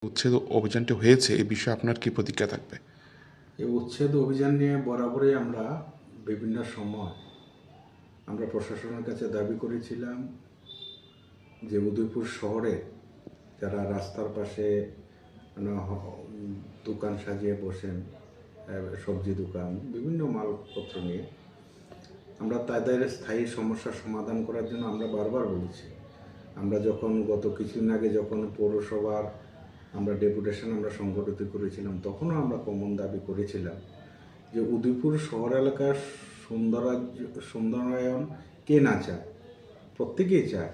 উচ্ছেদ অভিযানটি হয়েছে এই বিষয়ে আপনার কি প্রতিক্রিয়া থাকবে? এই উচ্ছেদ অভিযান নিয়ে বরাবরই আমরা বিভিন্ন সময় আমরা প্রশাসনের কাছে দাবি করেছিলাম যে উদয়পুর শহরে যারা রাস্তার পাশে মানে দোকান সাজিয়ে বসেন, সবজি দোকান, বিভিন্ন মালপত্র নিয়ে আমরা তাদের স্থায়ী সমস্যার সমাধান করার জন্য আমরা বারবার বলেছি। আমরা যখন গত কিছুদিন আগে যখন পৌরসভার আমরা ডেপুটেশন আমরা সংগঠিত করেছিলাম, তখনও আমরা কমন দাবি করেছিলাম যে উদয়পুর শহর এলাকার সুন্দরায়ন কে না চায়, প্রত্যেকেই চায়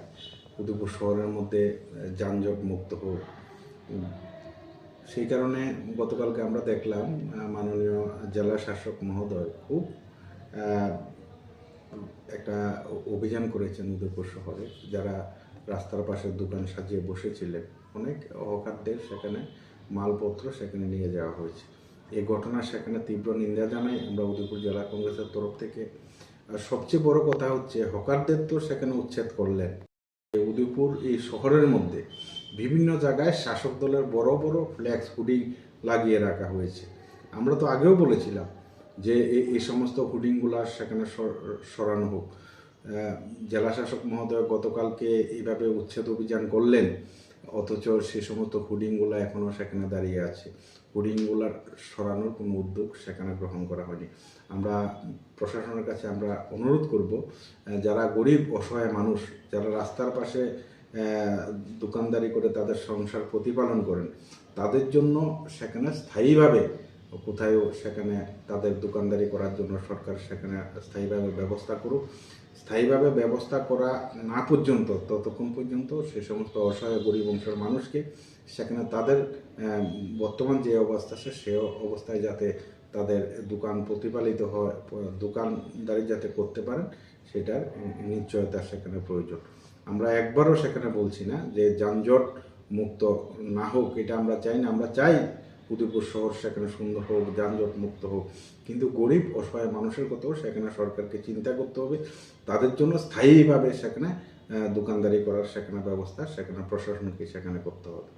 উদয়পুর শহরের মধ্যে যানজট মুক্ত হোক। সেই কারণে গতকালকে আমরা দেখলাম মাননীয় জেলা শাসক মহোদয় খুব একটা অভিযান করেছেন উদয়পুর শহরে, যারা রাস্তার পাশে দোকান সাজিয়ে বসেছিলেন। অনেক হকারদের সেখানে মালপত্র সেখানে নিয়ে যাওয়া হয়েছে। এই ঘটনা সেখানে তীব্র নিন্দা জানাই আমরা উদয়পুর জেলা কংগ্রেসের তরফ থেকে। আর সবচেয়ে বড় কথা হচ্ছে হকারদের তো সেখানে উচ্ছেদ করলেন। উদয়পুর এই শহরের মধ্যে বিভিন্ন জায়গায় শাসক দলের বড় বড় ফ্ল্যাক্স হুডিং লাগিয়ে রাখা হয়েছে। আমরা তো আগেও বলেছিলাম যে এই সমস্ত হুডিংগুলা সেখানে সরানো হোক। জেলা শাসক মহোদয় গতকালকে এইভাবে উচ্ছেদ অভিযান করলেন, অথচ সে সমস্ত হুডিংগুলো এখনও সেখানে দাঁড়িয়ে আছে। হুডিংগুলার সরানোর কোনো উদ্যোগ সেখানে গ্রহণ করা হয়নি। আমরা প্রশাসনের কাছে আমরা অনুরোধ করব, যারা গরিব অসহায় মানুষ, যারা রাস্তার পাশে দোকানদারি করে তাদের সংসার প্রতিপালন করেন, তাদের জন্য সেখানে স্থায়ীভাবে কোথায়ও সেখানে তাদের দোকানদারি করার জন্য সরকার সেখানে স্থায়ীভাবে ব্যবস্থা করুক। স্থায়ীভাবে ব্যবস্থা করা না পর্যন্ত, ততক্ষণ পর্যন্ত সে সমস্ত অসহায় গরিব অংশের মানুষকে সেখানে তাদের বর্তমান যে অবস্থা আছে সে অবস্থায় যাতে তাদের দোকান প্রতিপালিত হয়, দোকানদারি যাতে করতে পারেন, সেটার নিশ্চয়তা সেখানে প্রয়োজন। আমরা একবারও সেখানে বলছি না যে যানজট মুক্ত না হোক, এটা আমরা চাই না। আমরা চাই উদয়পুর শহর সেখানে সুন্দর হোক, যানজট মুক্ত হোক, কিন্তু গরিব অসহায় মানুষের কথাও সেখানে সরকারকে চিন্তা করতে হবে। তাদের জন্য স্থায়ীভাবে সেখানে দোকানদারি করার সেখানে ব্যবস্থা সেখানে প্রশাসনকে সেখানে করতে হবে।